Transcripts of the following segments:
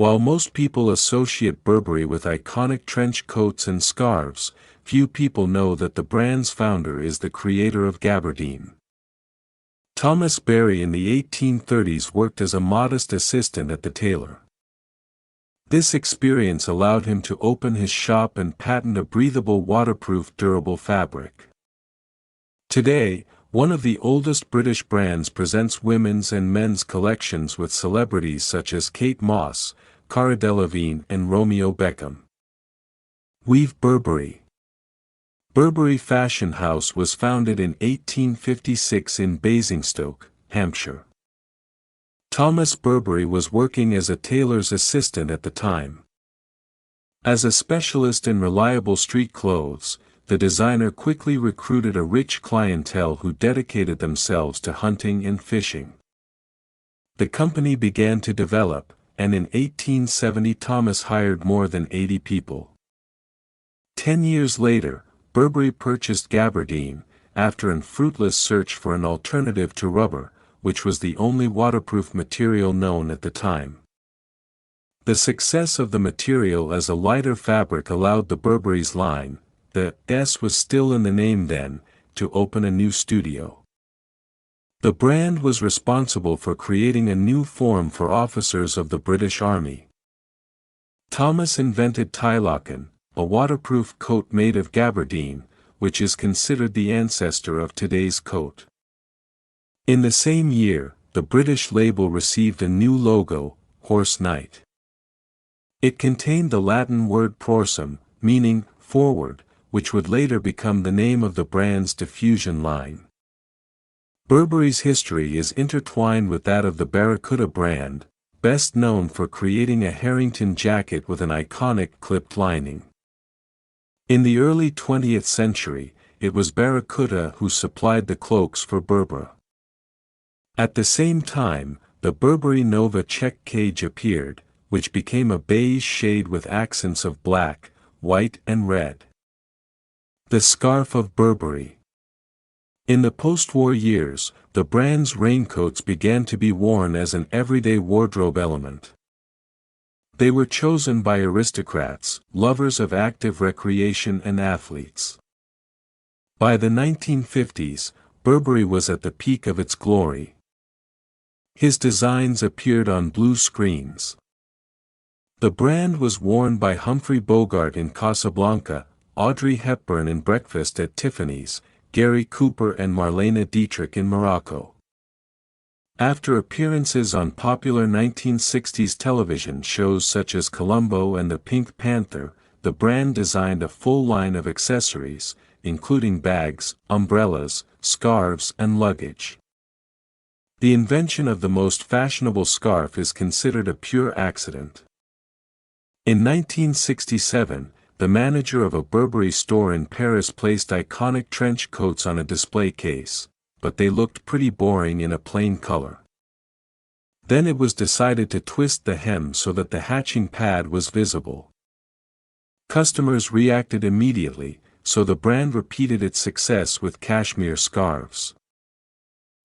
While most people associate Burberry with iconic trench coats and scarves, few people know that the brand's founder is the creator of gabardine. Thomas Berry in the 1830s worked as a modest assistant at the tailor. This experience allowed him to open his shop and patent a breathable, waterproof, durable fabric. Today, one of the oldest British brands presents women's and men's collections with celebrities such as Kate Moss, Cara Delevingne and Romeo Beckham. We've Burberry. Burberry Fashion House was founded in 1856 in Basingstoke, Hampshire. Thomas Burberry was working as a tailor's assistant at the time. As a specialist in reliable street clothes, the designer quickly recruited a rich clientele who dedicated themselves to hunting and fishing. The company began to develop, and in 1870 Thomas hired more than 80 people. 10 years later, Burberry purchased gabardine, after an fruitless search for an alternative to rubber, which was the only waterproof material known at the time. The success of the material as a lighter fabric allowed the Burberry's line, the S was still in the name then, to open a new studio. The brand was responsible for creating a new form for officers of the British Army. Thomas invented tailor, a waterproof coat made of gabardine, which is considered the ancestor of today's coat. In the same year, the British label received a new logo, Horse Knight. It contained the Latin word prorsum, meaning forward, which would later become the name of the brand's diffusion line. Burberry's history is intertwined with that of the Barracuda brand, best known for creating a Harrington jacket with an iconic clipped lining. In the early 20th century, it was Barracuda who supplied the cloaks for Burberry. At the same time, the Burberry Nova check cage appeared, which became a beige shade with accents of black, white and red. The scarf of Burberry. In the post-war years, the brand's raincoats began to be worn as an everyday wardrobe element. They were chosen by aristocrats, lovers of active recreation and athletes. By the 1950s, Burberry was at the peak of its glory. His designs appeared on blue screens. The brand was worn by Humphrey Bogart in Casablanca, Audrey Hepburn in Breakfast at Tiffany's, Gary Cooper and Marlene Dietrich in Morocco. After appearances on popular 1960s television shows such as Columbo and the Pink Panther, the brand designed a full line of accessories, including bags, umbrellas, scarves and luggage. The invention of the most fashionable scarf is considered a pure accident. In 1967, the manager of a Burberry store in Paris placed iconic trench coats on a display case, but they looked pretty boring in a plain color. Then it was decided to twist the hem so that the hatching pad was visible. Customers reacted immediately, so the brand repeated its success with cashmere scarves.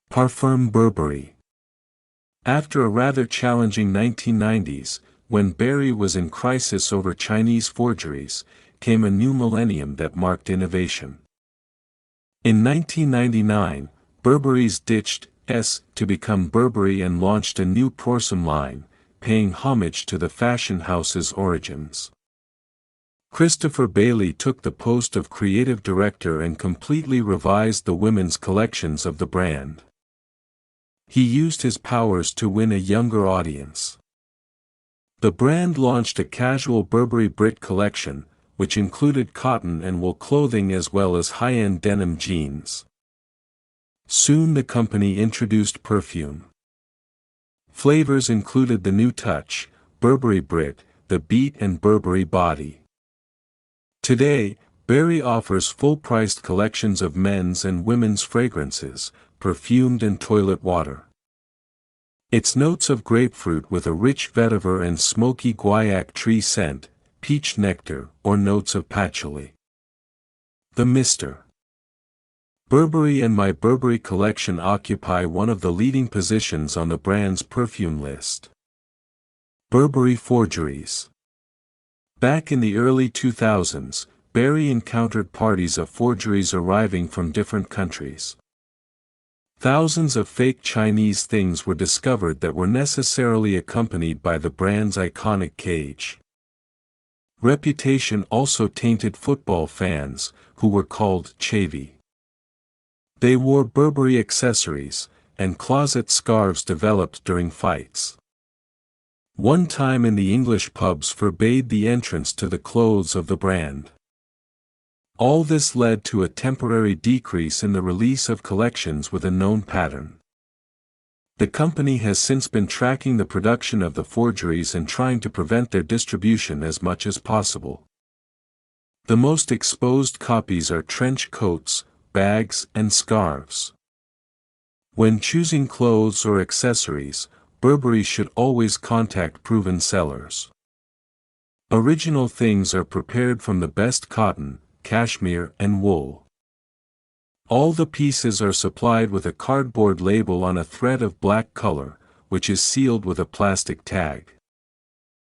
Parfum Burberry. After a rather challenging 1990s, when Berry was in crisis over Chinese forgeries, came a new millennium that marked innovation. In 1999, Burberry's ditched S to become Burberry and launched a new prorsum line, paying homage to the fashion house's origins. Christopher Bailey took the post of creative director and completely revised the women's collections of the brand. He used his powers to win a younger audience. The brand launched a casual Burberry Brit collection, which included cotton and wool clothing as well as high-end denim jeans. Soon the company introduced perfume. Flavors included the New Touch, Burberry Brit, the Beat and Burberry Body. Today, Berry offers full-priced collections of men's and women's fragrances, perfumed and toilet water. Its notes of grapefruit with a rich vetiver and smoky guaiac tree scent, peach nectar, or notes of patchouli. The Mr. Burberry and My Burberry collection occupy one of the leading positions on the brand's perfume list. Burberry forgeries. Back in the early 2000s, Berry encountered parties of forgeries arriving from different countries. Thousands of fake Chinese things were discovered that were necessarily accompanied by the brand's iconic cage. Reputation also tainted football fans, who were called chavy. They wore Burberry accessories, and closet scarves developed during fights. One time in the English pubs forbade the entrance to the clothes of the brand. All this led to a temporary decrease in the release of collections with a known pattern. The company has since been tracking the production of the forgeries and trying to prevent their distribution as much as possible. The most exposed copies are trench coats, bags, and scarves. When choosing clothes or accessories, Burberry should always contact proven sellers. Original things are prepared from the best cotton, cashmere, and wool. All the pieces are supplied with a cardboard label on a thread of black color, which is sealed with a plastic tag.